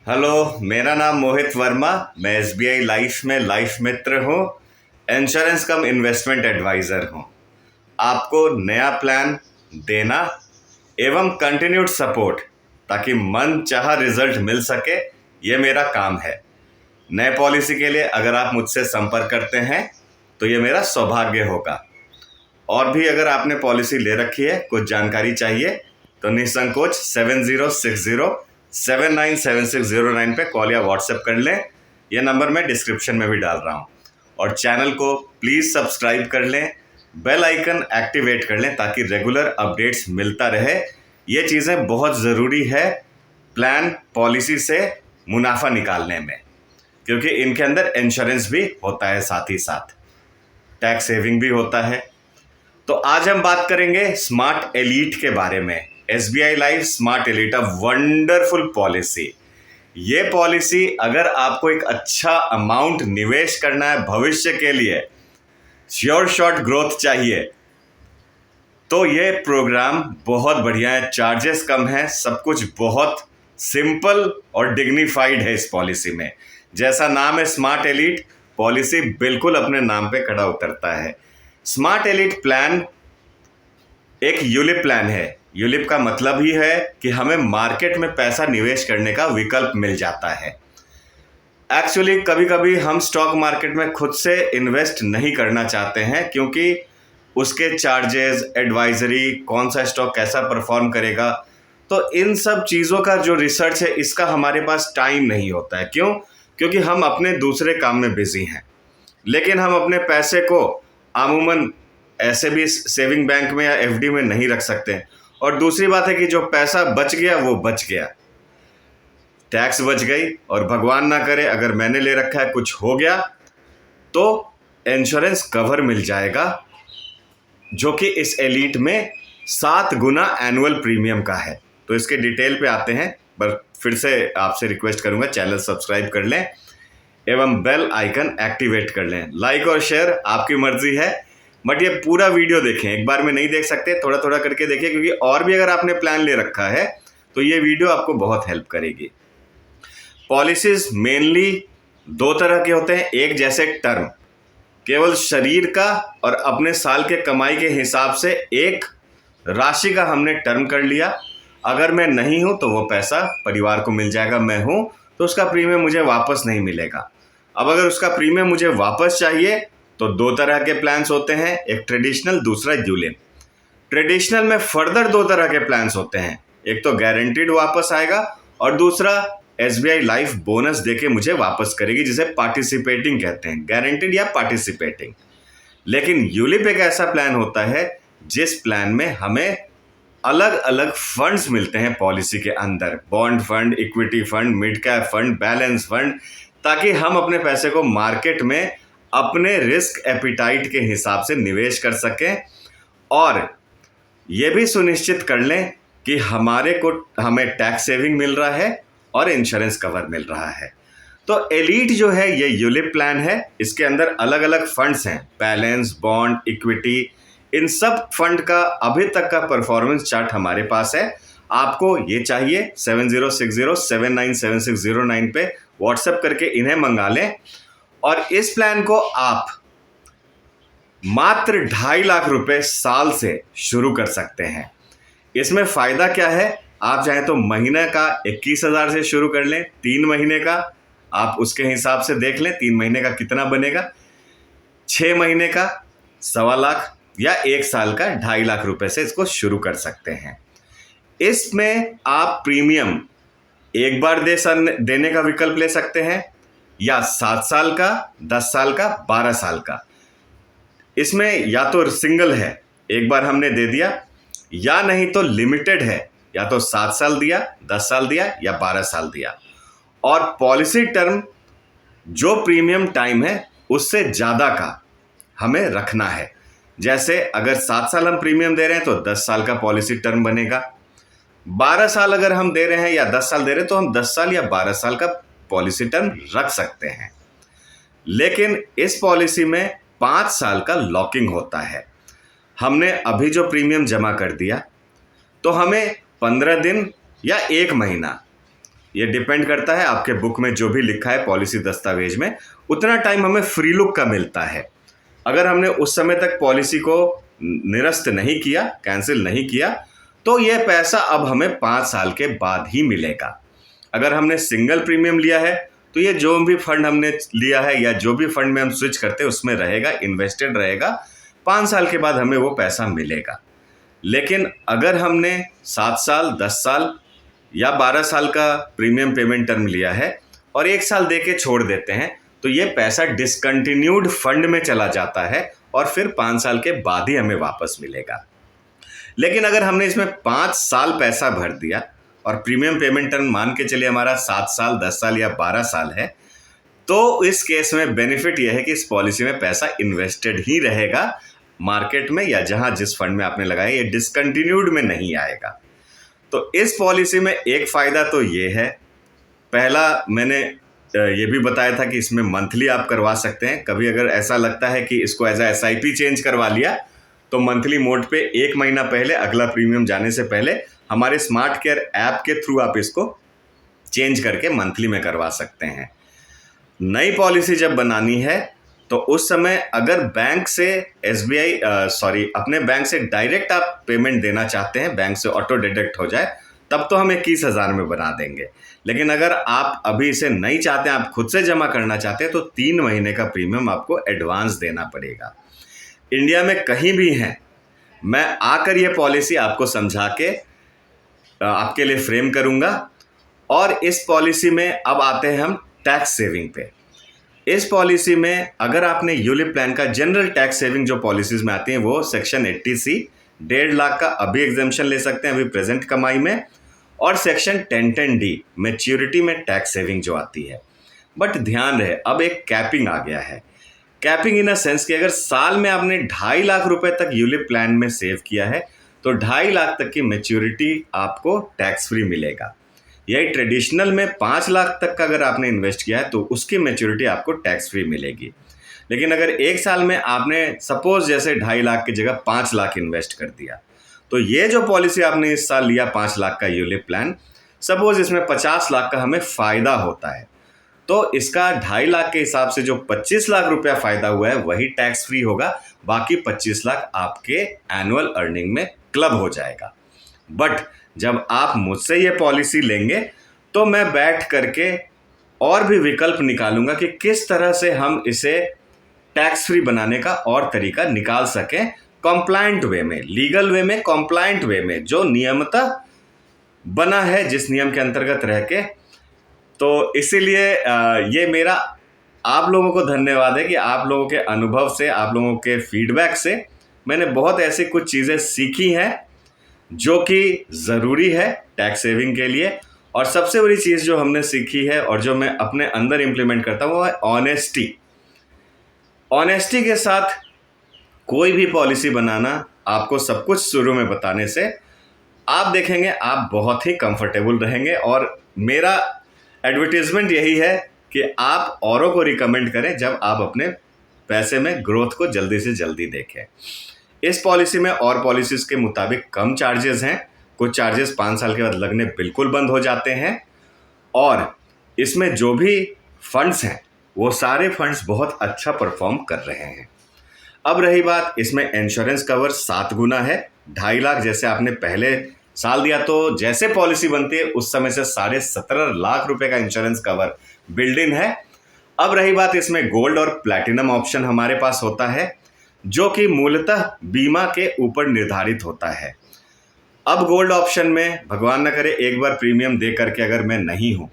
Hello, मेरा नाम मोहित वर्मा। मैं एसबीआई लाइफ में लाइफ मित्र हूँ। इंश्योरेंस कम इन्वेस्टमेंट एडवाइज़र हूँ। आपको नया प्लान देना एवं कंटिन्यूड सपोर्ट ताकि मन चाहा रिजल्ट मिल सके, ये मेरा काम है। नए पॉलिसी के लिए अगर आप मुझसे संपर्क करते हैं तो ये मेरा सौभाग्य होगा। और भी अगर आपने पॉलिसी ले रखी है, कुछ जानकारी चाहिए तो निसंकोच 7060797609 पे कॉल या व्हाट्सएप कर लें। यह नंबर मैं डिस्क्रिप्शन में भी डाल रहा हूँ। और चैनल को प्लीज़ सब्सक्राइब कर लें, बेल आइकन एक्टिवेट कर लें ताकि रेगुलर अपडेट्स मिलता रहे। ये चीज़ें बहुत ज़रूरी है प्लान पॉलिसी से मुनाफा निकालने में, क्योंकि इनके अंदर इंश्योरेंस भी होता है, साथ ही साथ टैक्स सेविंग भी होता है। तो आज हम बात करेंगे स्मार्ट एलीट के बारे में। SBI life smart elite, a wonderful policy. ये पॉलिसी अगर आपको एक अच्छा अमाउंट निवेश करना है भविष्य के लिए, श्योर शॉर्ट ग्रोथ चाहिए, तो ये प्रोग्राम बहुत बढ़िया है। चार्जेस कम है, सब कुछ बहुत सिंपल और डिग्निफाइड है इस पॉलिसी में। जैसा नाम है स्मार्ट एलीट, पॉलिसी बिल्कुल अपने नाम पे खड़ा उतरता है। स्मार्ट एलीट प्लान एक यूलिप प्लान है। यूलिप का मतलब ही है कि हमें मार्केट में पैसा निवेश करने का विकल्प मिल जाता है। एक्चुअली कभी कभी हम स्टॉक मार्केट में खुद से इन्वेस्ट नहीं करना चाहते हैं, क्योंकि उसके चार्जेस, एडवाइजरी, कौन सा स्टॉक कैसा परफॉर्म करेगा, तो इन सब चीज़ों का जो रिसर्च है इसका हमारे पास टाइम नहीं होता है। क्यों? क्योंकि हम अपने दूसरे काम में बिजी हैं। लेकिन हम अपने पैसे को अमूमन ऐसे भी सेविंग बैंक में या एफडी में नहीं रख सकते। और दूसरी बात है कि जो पैसा बच गया वो बच गया, टैक्स बच गई, और भगवान ना करे अगर मैंने ले रखा है कुछ हो गया तो इंश्योरेंस कवर मिल जाएगा, जो कि इस एलीट में 7 गुना एनुअल प्रीमियम का है। तो इसके डिटेल पे आते हैं, पर फिर से आपसे रिक्वेस्ट करूंगा चैनल सब्सक्राइब कर लें एवं बेल आइकन एक्टिवेट कर लें। लाइक और शेयर आपकी मर्जी है, बट ये पूरा वीडियो देखें। एक बार में नहीं देख सकते, थोड़ा थोड़ा करके देखिए, क्योंकि और भी अगर आपने प्लान ले रखा है तो ये वीडियो आपको बहुत हेल्प करेगी। पॉलिसीज मेनली 2 तरह के होते हैं। एक जैसे टर्म, केवल शरीर का और अपने साल के कमाई के हिसाब से एक राशि का हमने टर्म कर लिया। अगर मैं नहीं हूं तो वो पैसा परिवार को मिल जाएगा, मैं हूं तो उसका प्रीमियम मुझे वापस नहीं मिलेगा। अब अगर उसका प्रीमियम मुझे वापस चाहिए तो 2 तरह के प्लान्स होते हैं, एक ट्रेडिशनल, दूसरा यूलिप। ट्रेडिशनल में फर्दर 2 तरह के प्लान्स होते हैं, एक तो गारंटीड वापस आएगा और दूसरा एसबीआई लाइफ बोनस देके मुझे वापस करेगी, जिसे पार्टिसिपेटिंग कहते हैं, गारंटीड या पार्टिसिपेटिंग। लेकिन यूलिप एक ऐसा प्लान होता है जिस प्लान में हमें अलग अलग फंड्स मिलते हैं पॉलिसी के अंदर, bond fund, equity fund, mid cap fund, balance fund, ताकि हम अपने पैसे को मार्केट में अपने रिस्क एपिटाइट के हिसाब से निवेश कर सकें और ये भी सुनिश्चित कर लें कि हमें टैक्स सेविंग मिल रहा है और इंश्योरेंस कवर मिल रहा है। तो एलीट जो है ये यूलिप प्लान है। इसके अंदर अलग अलग फंड्स हैं, बैलेंस, बॉन्ड, इक्विटी, इन सब फंड का अभी तक का परफॉर्मेंस चार्ट हमारे पास है। आपको ये चाहिए 7060797609 पे व्हाट्सएप करके इन्हें मंगा लें। और इस प्लान को आप मात्र 2.5 लाख रुपए साल से शुरू कर सकते हैं। इसमें फ़ायदा क्या है? आप चाहें तो महीने का 21,000 से शुरू कर लें, 3 महीने का आप उसके हिसाब से देख लें 3 महीने का कितना बनेगा, 6 महीने का 1.25 लाख, या 1 साल का 2.5 लाख रुपए से इसको शुरू कर सकते हैं। इसमें आप प्रीमियम एक बार देने का विकल्प ले सकते हैं, या 7 साल का, 10 साल का, 12 साल का। इसमें या तो सिंगल है, एक बार हमने दे दिया, या नहीं तो लिमिटेड है, या तो 7 साल दिया, 10 साल दिया, या 12 साल दिया। और पॉलिसी टर्म जो प्रीमियम टाइम है उससे ज़्यादा का हमें रखना है। जैसे अगर 7 साल हम प्रीमियम दे रहे हैं तो 10 साल का पॉलिसी टर्म बनेगा। 12 साल अगर हम दे रहे हैं या 10 साल दे रहे हैं तो हम 10 साल या 12 साल का पॉलिसी टर्म रख सकते हैं। लेकिन इस पॉलिसी में 5 साल का लॉकिंग होता है। हमने अभी जो प्रीमियम जमा कर दिया तो हमें 15 दिन या 1 महीना ये डिपेंड करता है आपके बुक में जो भी लिखा है पॉलिसी दस्तावेज में, उतना टाइम हमें फ्री लुक का मिलता है। अगर हमने उस समय तक पॉलिसी को निरस्त नहीं किया, कैंसिल नहीं किया, तो ये पैसा अब हमें 5 साल के बाद ही मिलेगा। अगर हमने सिंगल प्रीमियम लिया है तो ये जो भी फंड हमने लिया है या जो भी फंड में हम स्विच करते हैं उसमें रहेगा, इन्वेस्टेड रहेगा, 5 साल के बाद हमें वो पैसा मिलेगा। लेकिन अगर हमने 7 साल, 10 साल या 12 साल का प्रीमियम पेमेंट टर्म लिया है और 1 साल दे के छोड़ देते हैं तो ये पैसा डिसकंटिन्यूड फंड में चला जाता है और फिर 5 साल के बाद ही हमें वापस मिलेगा। लेकिन अगर हमने इसमें 5 साल पैसा भर दिया और प्रीमियम पेमेंट टर्म मान के चलिए हमारा 7 साल, 10 साल या 12 साल है, तो इस केस में बेनिफिट यह है कि इस पॉलिसी में पैसा इन्वेस्टेड ही रहेगा मार्केट में या जहां जिस फंड में आपने लगाया, ये डिसकंटिन्यूड में नहीं आएगा। तो इस पॉलिसी में एक फ़ायदा तो ये है, पहला मैंने ये भी बताया था कि इसमें मंथली आप करवा सकते हैं। कभी अगर ऐसा लगता है कि इसको एज a SIP चेंज करवा लिया तो मंथली मोड पे 1 महीना पहले, अगला प्रीमियम जाने से पहले हमारे स्मार्ट केयर ऐप के थ्रू आप इसको चेंज करके मंथली में करवा सकते हैं। नई पॉलिसी जब बनानी है तो उस समय अगर बैंक से अपने बैंक से डायरेक्ट आप पेमेंट देना चाहते हैं, बैंक से ऑटो डिडक्ट हो जाए, तब तो हम 21,000 में बना देंगे। लेकिन अगर आप अभी इसे नहीं चाहते हैं, आप खुद से जमा करना चाहते हैं, तो 3 महीने का प्रीमियम आपको एडवांस देना पड़ेगा। इंडिया में कहीं भी हैं, मैं आकर ये पॉलिसी आपको समझा के आपके लिए फ्रेम करूंगा। और इस पॉलिसी में अब आते हैं हम टैक्स सेविंग पे। इस पॉलिसी में अगर आपने यूलिप प्लान का जनरल टैक्स सेविंग जो पॉलिसीज में आती हैं वो सेक्शन 80C 1.5 लाख का अभी एग्जेम्पशन ले सकते हैं अभी प्रेजेंट कमाई में, और सेक्शन 1010D मैच्योरिटी में टैक्स सेविंग जो आती है। बट ध्यान रहे, अब एक कैपिंग आ गया है। कैपिंग इन अ सेंस कि अगर साल में आपने 2.5 लाख रुपए तक यूलिप प्लान में सेव किया है तो 2.5 लाख तक की मैच्योरिटी आपको टैक्स फ्री मिलेगा। यही ट्रेडिशनल में 5 लाख तक का अगर आपने इन्वेस्ट किया है तो उसकी मैच्योरिटी आपको टैक्स फ्री मिलेगी। लेकिन अगर 1 साल में आपने सपोज जैसे 2.5 लाख की जगह 5 लाख इन्वेस्ट कर दिया, तो ये जो पॉलिसी आपने इस साल लिया 5 लाख का यूलिप प्लान, सपोज इसमें 50 लाख का हमें फ़ायदा होता है, तो इसका 2.5 लाख के हिसाब से जो 25 लाख रुपया फ़ायदा हुआ है वही टैक्स फ्री होगा, बाकी 25 लाख आपके एनुअल अर्निंग में क्लब हो जाएगा। बट जब आप मुझसे ये पॉलिसी लेंगे तो मैं बैठ करके और भी विकल्प निकालूंगा कि किस तरह से हम इसे टैक्स फ्री बनाने का और तरीका निकाल सकें, कॉम्प्लायंट वे में, लीगल वे में, कॉम्प्लायंट वे में, जो नियमतः बना है जिस नियम के अंतर्गत रह के। तो इसीलिए ये मेरा आप लोगों को धन्यवाद है कि आप लोगों के अनुभव से, आप लोगों के फीडबैक से मैंने बहुत ऐसी कुछ चीज़ें सीखी हैं जो कि ज़रूरी है टैक्स सेविंग के लिए। और सबसे बड़ी चीज़ जो हमने सीखी है और जो मैं अपने अंदर इम्प्लीमेंट करता हूँ वो है ऑनेस्टी। ऑनेस्टी के साथ कोई भी पॉलिसी बनाना, आपको सब कुछ शुरू में बताने से आप देखेंगे आप बहुत ही कंफर्टेबल रहेंगे। और मेरा एडवर्टीजमेंट यही है कि आप औरों को रिकमेंड करें जब आप अपने पैसे में ग्रोथ को जल्दी से जल्दी देखें। इस पॉलिसी में और पॉलिसीज़ के मुताबिक कम चार्जेस हैं, कुछ चार्जेस 5 साल के बाद लगने बिल्कुल बंद हो जाते हैं, और इसमें जो भी फंड्स हैं वो सारे फंड्स बहुत अच्छा परफॉर्म कर रहे हैं। अब रही बात, इसमें इंश्योरेंस कवर 7 गुना है। 2.5 लाख जैसे आपने पहले साल दिया तो जैसे पॉलिसी बनती है उस समय से 17.5 लाख रुपए का इंश्योरेंस कवर बिल्ड इन है। अब रही बात, इसमें गोल्ड और प्लैटिनम ऑप्शन हमारे पास होता है जो कि मूलतः बीमा के ऊपर निर्धारित होता है। अब गोल्ड ऑप्शन में भगवान न करे एक बार प्रीमियम दे करके अगर मैं नहीं हूं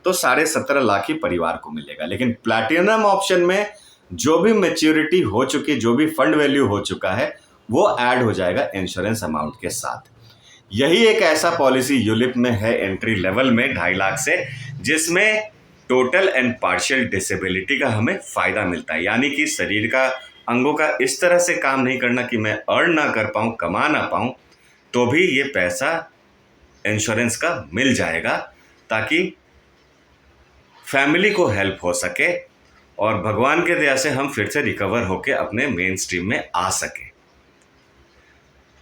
तो 17.5 लाख ही परिवार को मिलेगा। लेकिन प्लैटिनम ऑप्शन में जो भी मैच्योरिटी हो चुकी, जो भी फंड वैल्यू हो चुका है वो ऐड हो जाएगा इंश्योरेंस अमाउंट के साथ। यही एक ऐसा पॉलिसी यूलिप में है एंट्री लेवल में 2.5 लाख से, जिसमें टोटल एंड पार्शियल डिसेबिलिटी का हमें फ़ायदा मिलता है। यानी कि शरीर का अंगों का इस तरह से काम नहीं करना कि मैं अर्न ना कर पाऊँ, कमा ना पाऊँ, तो भी ये पैसा इंश्योरेंस का मिल जाएगा ताकि फैमिली को हेल्प हो सके और भगवान के दया से हम फिर से रिकवर होकर अपने मेन स्ट्रीम में आ सके।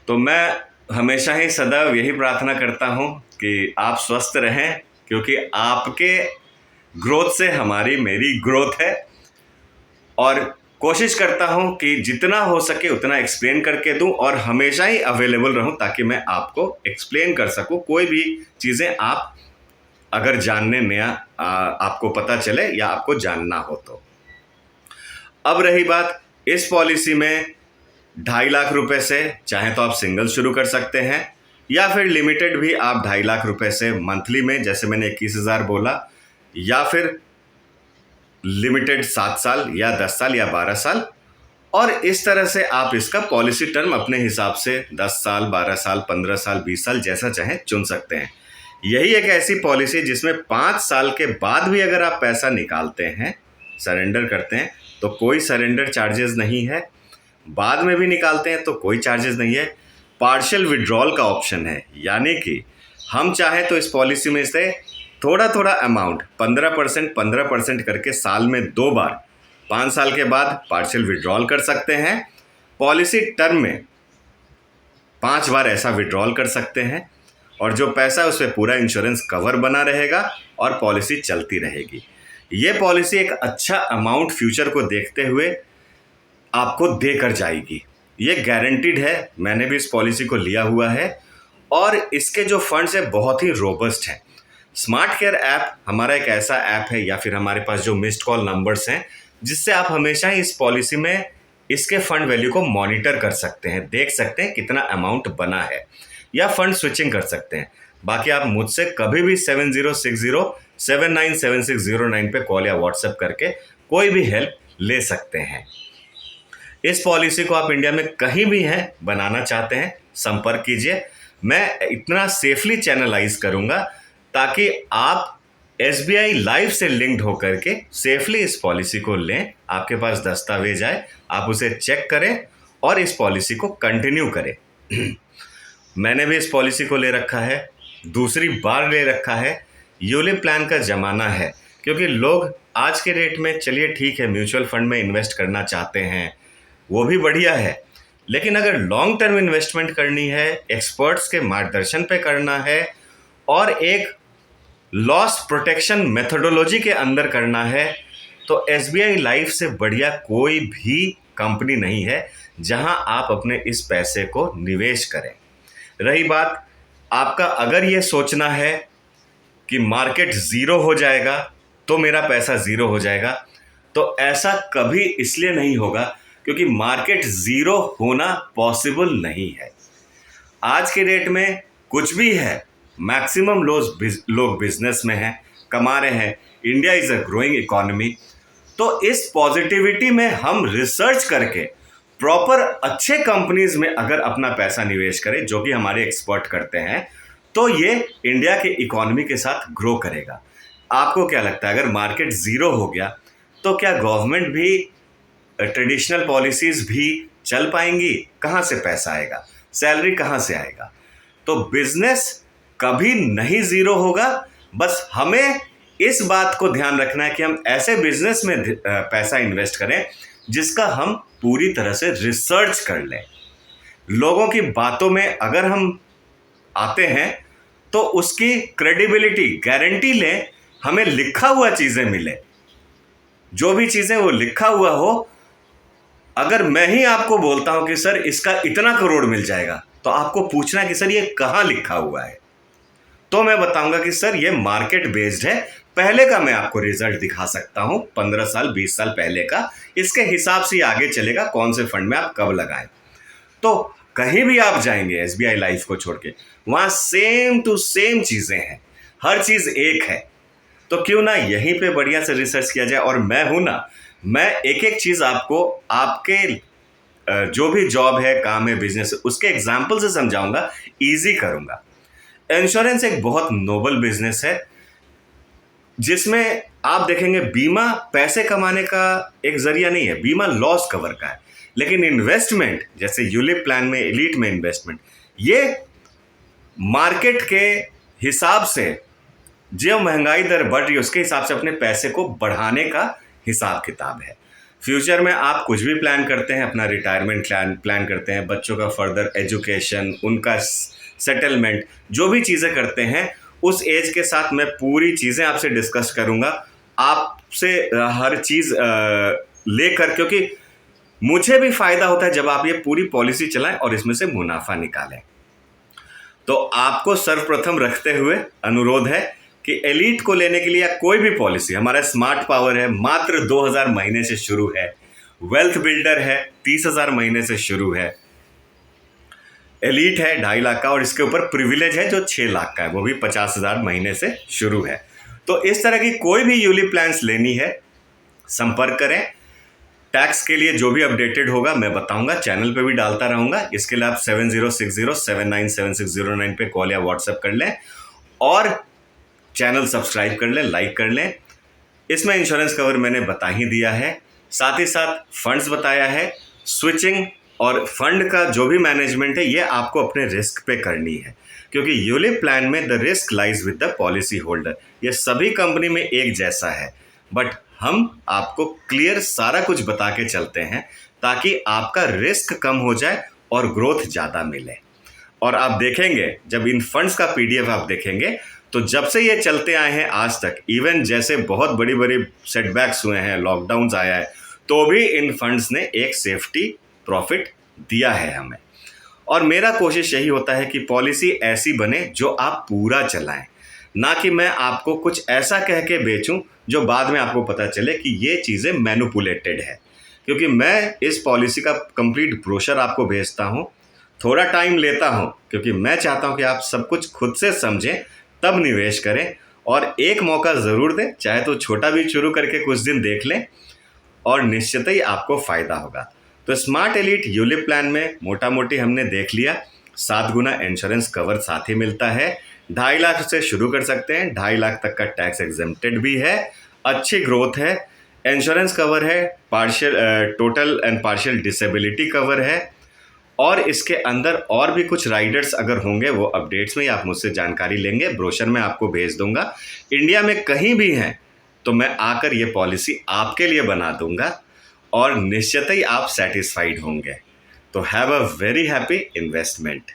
तो मैं हमेशा ही सदैव यही प्रार्थना करता हूँ कि आप स्वस्थ रहें, क्योंकि आपके ग्रोथ से हमारी मेरी ग्रोथ है। और कोशिश करता हूं कि जितना हो सके उतना एक्सप्लेन करके दूं और हमेशा ही अवेलेबल रहूं ताकि मैं आपको एक्सप्लेन कर सकूं कोई भी चीज़ें आप अगर जानने नया आपको पता चले या आपको जानना हो तो। अब रही बात इस पॉलिसी में 2.5 लाख रुपए से चाहे तो आप सिंगल शुरू कर सकते हैं या फिर लिमिटेड भी आप 2.5 लाख रुपए से मंथली में, जैसे मैंने 21,000 बोला, या फिर लिमिटेड 7 साल या 10 साल या 12 साल। और इस तरह से आप इसका पॉलिसी टर्म अपने हिसाब से 10 साल, 12 साल, 15 साल, 20 साल जैसा चाहें चुन सकते हैं। यही एक ऐसी पॉलिसी जिसमें 5 साल के बाद भी अगर आप पैसा निकालते हैं, सरेंडर करते हैं, तो कोई सरेंडर चार्जेस नहीं है। बाद में भी निकालते हैं तो कोई चार्जेस नहीं है। पार्शियल विड्रॉल का ऑप्शन है, यानी कि हम चाहें तो इस पॉलिसी में से थोड़ा थोड़ा अमाउंट 15% करके साल में 2 बार 5 साल के बाद पार्शियल विड्रॉल कर सकते हैं। पॉलिसी टर्म में 5 बार ऐसा विड्रॉल कर सकते हैं और जो पैसा है उस पर पूरा इंश्योरेंस कवर बना रहेगा और पॉलिसी चलती रहेगी। ये पॉलिसी एक अच्छा अमाउंट फ्यूचर को देखते हुए आपको देकर जाएगी। ये गारंटीड है, मैंने भी इस पॉलिसी को लिया हुआ है और इसके जो फंड्स है बहुत ही रोबस्ट हैं। स्मार्ट केयर ऐप हमारा एक ऐसा ऐप है या फिर हमारे पास जो मिस्ड कॉल नंबर्स हैं जिससे आप हमेशा ही इस पॉलिसी में इसके फंड वैल्यू को मॉनिटर कर सकते हैं, देख सकते हैं कितना अमाउंट बना है या फंड स्विचिंग कर सकते हैं। बाकी आप मुझसे कभी भी 7060797609 पे कॉल या व्हाट्सएप करके कोई भी हेल्प ले सकते हैं। इस पॉलिसी को आप इंडिया में कहीं भी हैं बनाना चाहते हैं, संपर्क कीजिए। मैं इतना सेफली चैनलाइज करूंगा ताकि आप SBI लाइफ से लिंक्ड होकर के सेफली इस पॉलिसी को लें। आपके पास दस्तावेज आए, आप उसे चेक करें और इस पॉलिसी को कंटिन्यू करें। मैंने भी इस पॉलिसी को ले रखा है, दूसरी बार ले रखा है। यूलिप प्लान का ज़माना है क्योंकि लोग आज के डेट में, चलिए ठीक है, म्यूचुअल फंड में इन्वेस्ट करना चाहते हैं, वो भी बढ़िया है, लेकिन अगर लॉन्ग टर्म इन्वेस्टमेंट करनी है, एक्सपर्ट्स के मार्गदर्शन पे करना है और एक लॉस प्रोटेक्शन मेथोडोलॉजी के अंदर करना है, तो SBI लाइफ से बढ़िया कोई भी कंपनी नहीं है जहां आप अपने इस पैसे को निवेश करें। रही बात आपका, अगर ये सोचना है कि मार्केट ज़ीरो हो जाएगा तो मेरा पैसा ज़ीरो हो जाएगा, तो ऐसा कभी इसलिए नहीं होगा क्योंकि मार्केट ज़ीरो होना पॉसिबल नहीं है। आज के डेट में कुछ भी है, मैक्सिमम लोग बिजनेस में हैं, कमा रहे हैं। India is a growing economy. तो इस पॉजिटिविटी में हम रिसर्च करके प्रॉपर अच्छे कंपनीज में अगर अपना पैसा निवेश करें, जो कि हमारे एक्सपर्ट करते हैं, तो ये इंडिया के इकोनॉमी के साथ ग्रो करेगा। आपको क्या लगता है, अगर मार्केट ज़ीरो हो गया तो क्या गवर्नमेंट भी, ट्रेडिशनल पॉलिसीज़ भी चल पाएंगी? कहाँ से पैसा आएगा, सैलरी कहाँ से आएगा? तो बिजनेस कभी नहीं ज़ीरो होगा। बस हमें इस बात को ध्यान रखना है कि हम ऐसे बिजनेस में पैसा इन्वेस्ट करें जिसका हम पूरी तरह से रिसर्च कर लें। लोगों की बातों में अगर हम आते हैं तो उसकी क्रेडिबिलिटी, गारंटी लें, हमें लिखा हुआ चीज़ें मिले, जो भी चीज़ें वो लिखा हुआ हो। अगर मैं ही आपको बोलता हूं कि सर इसका इतना करोड़ मिल जाएगा, तो आपको पूछना कि सर ये कहाँ लिखा हुआ है, तो मैं बताऊंगा कि सर ये मार्केट बेस्ड है। पहले का मैं आपको रिजल्ट दिखा सकता हूं, 15 साल 20 साल पहले का, इसके हिसाब से आगे चलेगा कौन से फंड में आप कब लगाएं। तो कहीं भी आप जाएंगे SBI लाइफ को छोड़ के, वहां सेम टू सेम चीजें हैं, हर चीज एक है। तो क्यों ना यहीं पे बढ़िया से रिसर्च किया जाए। और मैं हूं ना, मैं एक एक चीज आपको आपके जो भी जॉब है, काम है, बिजनेस है, उसके एग्जाम्पल से समझाऊंगा, ईजी करूंगा। इंश्योरेंस एक बहुत नोबल बिजनेस है जिसमें आप देखेंगे बीमा पैसे कमाने का एक जरिया नहीं है, बीमा लॉस कवर का है। लेकिन इन्वेस्टमेंट, जैसे यूलिप प्लान में, एलीट में इन्वेस्टमेंट, ये मार्केट के हिसाब से जो महंगाई दर बढ़ रही है उसके हिसाब से अपने पैसे को बढ़ाने का हिसाब किताब है। फ्यूचर में आप कुछ भी प्लान करते हैं, अपना रिटायरमेंट प्लान करते हैं, बच्चों का फर्दर एजुकेशन, उनका सेटलमेंट, जो भी चीज़ें करते हैं, उस एज के साथ मैं पूरी चीज़ें आपसे डिस्कस करूँगा, आपसे हर चीज़ लेकर, क्योंकि मुझे भी फ़ायदा होता है जब आप ये पूरी पॉलिसी चलाएं और इसमें से मुनाफा निकालें। तो आपको सर्वप्रथम रखते हुए अनुरोध है कि एलीट को लेने के लिए कोई भी पॉलिसी, हमारा स्मार्ट पावर है मात्र 2000 महीने से शुरू है, वेल्थ बिल्डर है 30,000 महीने से शुरू है, एलीट है 2.5 लाख का, और इसके ऊपर प्रिविलेज है जो 6 लाख का है, वो भी 50,000 महीने से शुरू है। तो इस तरह की कोई भी यूलिप प्लान्स लेनी है संपर्क करें। टैक्स के लिए जो भी अपडेटेड होगा मैं बताऊंगा, चैनल पे भी डालता रहूंगा। इसके लिए आप 7060797609 पे कॉल या व्हाट्सएप कर लें और चैनल सब्सक्राइब कर लें, लाइक कर लें। इसमें इंश्योरेंस कवर मैंने बता ही दिया है, साथ ही साथ फंड्स बताया है। स्विचिंग और फंड का जो भी मैनेजमेंट है ये आपको अपने रिस्क पे करनी है, क्योंकि यूलिप प्लान में the risk lies with the policy holder. ये सभी कंपनी में एक जैसा है, बट हम आपको क्लियर सारा कुछ बता के चलते हैं ताकि आपका रिस्क कम हो जाए और ग्रोथ ज़्यादा मिले। और आप देखेंगे जब इन फंड्स का पीडीएफ आप देखेंगे तो जब से ये चलते आए हैं आज तक, इवन जैसे बहुत बड़ी बड़ी सेटबैक्स हुए हैं, लॉकडाउन्स आया है, तो भी इन फंड्स ने एक सेफ्टी प्रॉफिट दिया है हमें। और मेरा कोशिश यही होता है कि पॉलिसी ऐसी बने जो आप पूरा चलाएं, ना कि मैं आपको कुछ ऐसा कह के बेचूं जो बाद में आपको पता चले कि ये चीज़ें मैनिपुलेटेड है। क्योंकि मैं इस पॉलिसी का कंप्लीट ब्रोशर आपको भेजता हूं, थोड़ा टाइम लेता हूं, क्योंकि मैं चाहता हूं कि आप सब कुछ खुद से समझें तब निवेश करें, और एक मौका ज़रूर दें, चाहे तो छोटा भी शुरू करके कुछ दिन देख लें, और निश्चित ही आपको फ़ायदा होगा। तो स्मार्ट एलीट यूलिप प्लान में मोटा मोटी हमने देख लिया, 7 गुना इंश्योरेंस कवर साथ ही मिलता है, 2.5 लाख से शुरू कर सकते हैं, 2.5 लाख तक का टैक्स एग्जेम्प्टेड भी है, अच्छी ग्रोथ है, इंश्योरेंस कवर है, partial total and partial disability cover है, और इसके अंदर और भी कुछ राइडर्स अगर होंगे वो अपडेट्स में ही आप मुझसे जानकारी लेंगे, ब्रोशर में आपको भेज दूंगा। इंडिया में कहीं भी हैं तो मैं आकर ये पॉलिसी आपके लिए बना दूंगा और निश्चित ही आप सेटिस्फाइड होंगे। तो have a very happy investment.